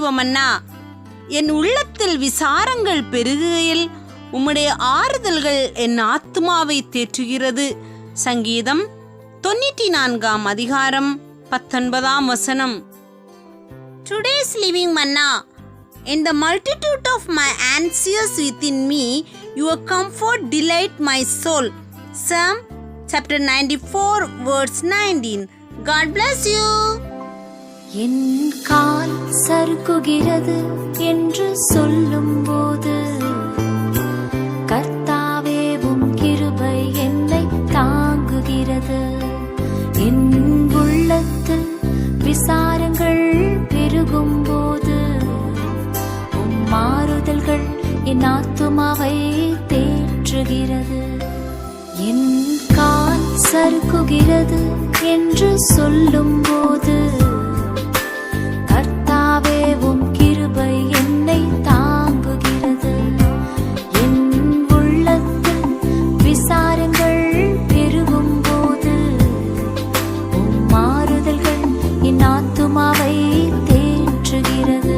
ஜீவமன்னா, என் உள்ளத்தில் விசாரங்கள் பெருகுகையில் உம்முடைய ஆறுதல்கள் என் ஆத்துமாவை தேற்றுகிறது. சங்கீதம் 94 அதிகாரம் 19 வசனம். Today's living manna. In the multitude of my anxious within me, your comfort delight my soul. Psalm chapter 94 verse 19. God bless you. என் கால் சறுக்குகிறது என்று சொல்லும்போது, கர்த்தாவே உம் கிருபை என்னை தாங்குகிறது. என் உள்ளத்தில் விசாரங்கள் பெருகும்போது, உம் மாறுதல்கள் என் ஆத்துமாவை தேற்றுகிறது. என் கால் சறுக்குகிறது என்று சொல்லும்போது, கர்த்தாவே உம் கிருபை என்னை தாங்குகிறது. என் உள்ளத்தில் விசாரங்கள் பெருகும்போது, உம் மாறுதல்கள் என் ஆத்துமாவை தேற்றுகிறது.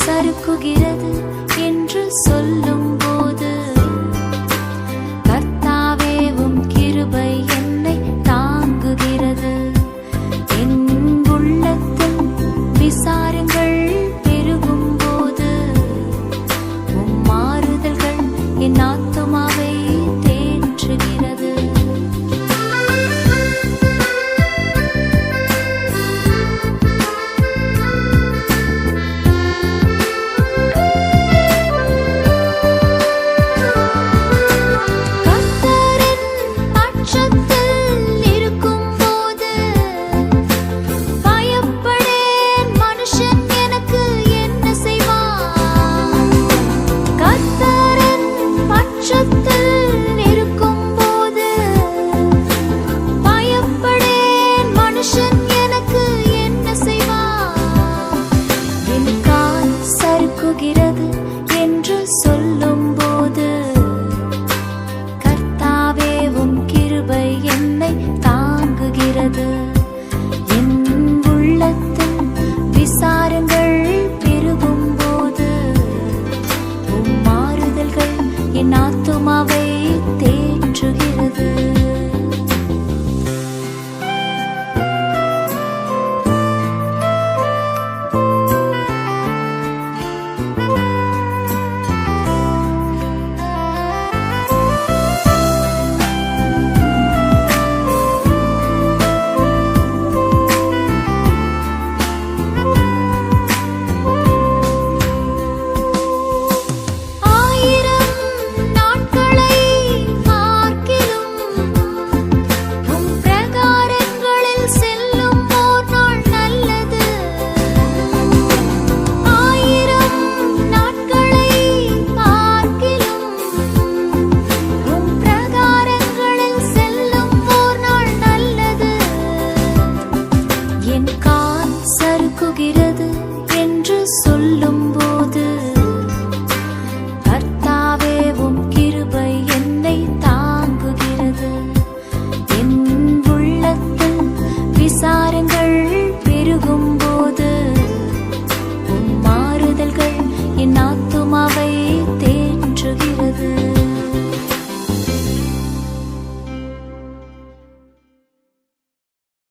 சறுக்குகிறது என்று சொல்லும்போது, கர்த்தாவே உம் கிருபை என்னை தாங்குகிறது. என் உள்ளத்தில் விசாரங்கள் பெருகும்போது, உம் மாறுதல்கள் என் ஆத்துமாவை தேற்றுகிறது. என்று சொல்லும்போது, கர்த்தாவே உம் கிருபை என்னை தாங்குகிறது.